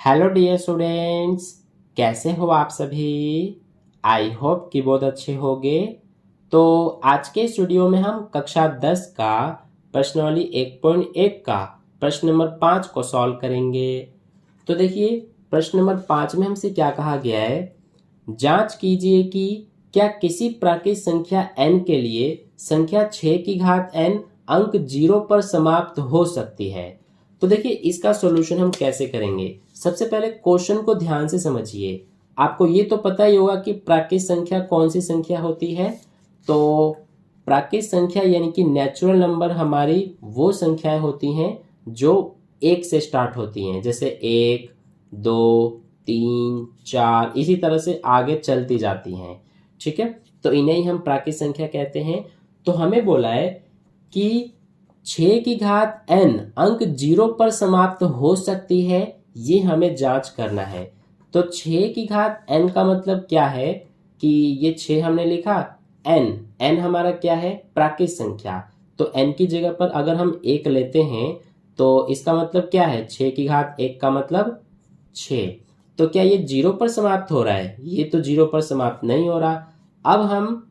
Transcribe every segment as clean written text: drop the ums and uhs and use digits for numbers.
Hello dear students, कैसे हो आप सभी। आई होप कि बहुत अच्छे होंगे। तो आज के इस वीडियो में हम कक्षा 10 का प्रश्नावली 1.1 का प्रश्न नंबर 5 को सॉल्व करेंगे। तो देखिए, प्रश्न नंबर 5 में हमसे क्या कहा गया है। जांच कीजिए कि क्या किसी प्राकृत संख्या n के लिए संख्या 6 की घात n अंक 0 पर समाप्त हो सकती है। तो देखिए, इसका सॉल्यूशन हम कैसे करेंगे। सबसे पहले क्वेश्चन को ध्यान से समझिए। आपको ये तो पता ही होगा कि प्राकृत संख्या कौन सी संख्या होती है। तो प्राकृत संख्या यानी कि नेचुरल नंबर हमारी वो संख्याएं होती हैं जो 1 से स्टार्ट होती हैं, जैसे 1, 2, 3, 4 इसी तरह से आगे चलती जाती हैं। ठीक है, तो इन्हें ही हम प्राकृत संख्या कहते हैं। तो हमें बोला है कि 6 की घात n अंक 0 पर समाप्त हो सकती है, ये हमें जांच करना है। तो 6 की घात n का मतलब क्या है कि ये 6 हमने लिखा, n हमारा क्या है, प्राकृत संख्या। तो n की जगह पर अगर हम 1 लेते हैं तो इसका मतलब क्या है, 6 की घात 1 का मतलब 6। तो क्या ये 0 पर समाप्त हो रहा है, ये तो 0 पर समाप्त नहीं हो रहा। अब हम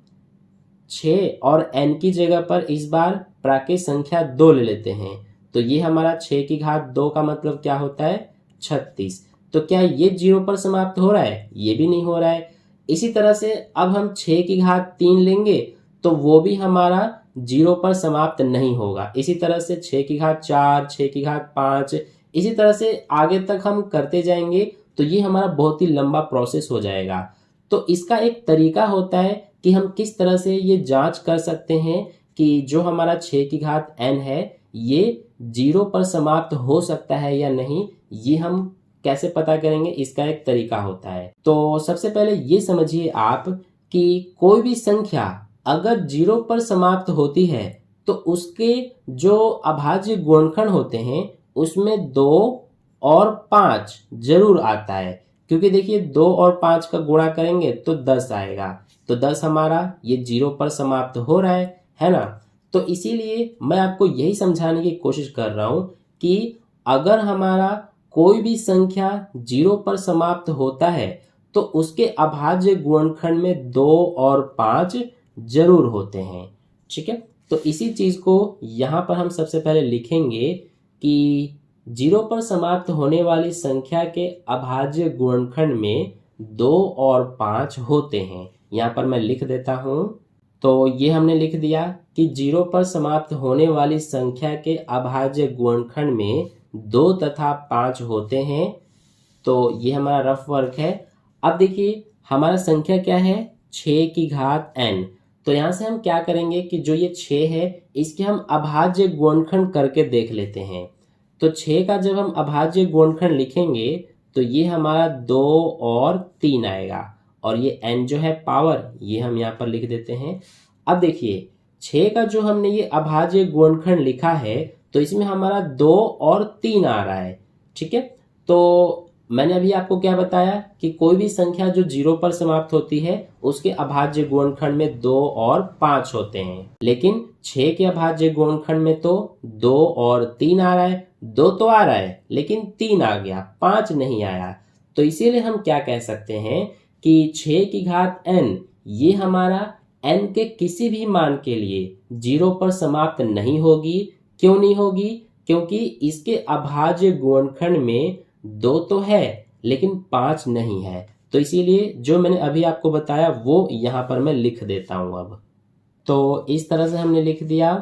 6 और n की जगह पर इस बार प्राकृत संख्या 2 ले लेते हैं। तो ये हमारा 6 की घात 2 का मतलब क्या होता है, 36। तो क्या ये 0 पर समाप्त हो रहा है, ये भी नहीं हो रहा है। इसी तरह से अब हम 6 की घात 3 लेंगे तो वो भी हमारा 0 पर समाप्त नहीं होगा। इसी तरह से 6 की घात 4, 6 की घात 5 इसी तरह से आगे तक हम करते जाएंगे तो ये हमारा बहुत ही लंबा प्रोसेस हो जाएगा। तो इसका एक तरीका होता है कि हम किस तरह से ये जांच कर सकते हैं कि जो हमारा 6 की घात n है ये 0 पर समाप्त हो सकता है या नहीं। ये हम कैसे पता करेंगे, इसका एक तरीका होता है। तो सबसे पहले ये समझिए आप कि कोई भी संख्या अगर 0 पर समाप्त होती है तो उसके जो अभाज्य गुणनखंड होते हैं उसमें 2 और 5 जरूर आता है। क्योंकि देखिए 2 और 5 का गुणा करेंगे तो 10 आएगा। तो 10 हमारा ये 0 पर समाप्त हो रहा है ना। तो इसीलिए मैं आपको यही समझाने की कोशिश कर रहा हूं कि अगर हमारा कोई भी संख्या 0 पर समाप्त होता है तो उसके अभाज्य गुणनखंड में 2 और 5 जरूर होते हैं। ठीक है, तो इसी चीज को यहां पर हम सबसे पहले लिखेंगे कि 0 पर समाप्त होने वाली संख्या के अभाज्य गुणनखंड में 2 और 5 होते हैं। यहाँ पर मैं लिख देता हूं। तो ये हमने लिख दिया कि 0 पर समाप्त होने वाली संख्या के अभाज्य गुणनखंड में 2 तथा 5 होते हैं। तो ये हमारा रफ वर्क है। अब देखिए हमारा संख्या क्या है, 6 की घात n। तो यहाँ से हम क्या करेंगे कि जो ये 6 है इसके हम अभाज्य गुणनखंड करके देख लेते हैं। तो 6 का जब हम अभाज्य गुणनखंड लिखेंगे तो ये हमारा 2 और 3 आएगा। और ये n जो है पावर, ये हम यहाँ पर लिख देते हैं। अब देखिए 6 का जो हमने ये अभाज्य गुणनखंड लिखा है तो इसमें हमारा 2 और 3 आ रहा है। ठीक है, तो मैंने अभी आपको क्या बताया कि कोई भी संख्या जो 0 पर समाप्त होती है उसके अभाज्य गुणनखंड में 2 और 5 होते हैं। लेकिन 6 के अभाज्य गुणनखंड में तो 2 और 3 आ रहा है। 2 तो आ रहा है लेकिन 3 आ गया, 5 नहीं आया। तो इसीलिए हम क्या कह सकते हैं कि 6 की घात n ये हमारा n के किसी भी मान के लिए 0 पर समाप्त नहीं होगी। क्यों नहीं होगी, क्योंकि इसके अभाज्य गुणनखंड में 2 तो है लेकिन 5 नहीं है। तो इसीलिए जो मैंने अभी आपको बताया वो यहाँ पर मैं लिख देता हूँ। अब तो इस तरह से हमने लिख दिया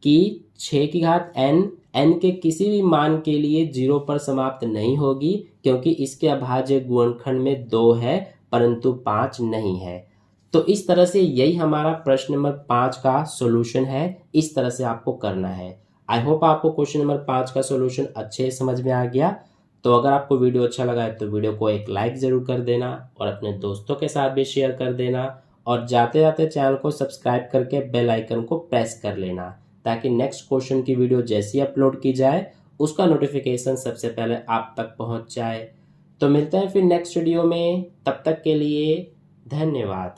कि 6 की घात n के किसी भी मान के लिए 0 पर समाप्त नहीं होगी क्योंकि इसके अभाज्य गुणनखंड में 2 है परंतु 5 नहीं है। तो इस तरह से यही हमारा प्रश्न नंबर 5 का सॉल्यूशन है। इस तरह से आपको करना है। आई होप आपको क्वेश्चन नंबर 5 का सॉल्यूशन अच्छे समझ में आ गया। तो अगर आपको वीडियो अच्छा लगा है तो वीडियो को एक लाइक ज़रूर कर देना और अपने दोस्तों के साथ भी शेयर कर देना। और जाते जाते चैनल को सब्सक्राइब करके बेल आइकन को प्रेस कर लेना ताकि नेक्स्ट क्वेश्चन की वीडियो जैसी अपलोड की जाए उसका नोटिफिकेशन सबसे पहले आप तक पहुंच जाए। तो मिलते हैं फिर नेक्स्ट वीडियो में, तब तक के लिए धन्यवाद।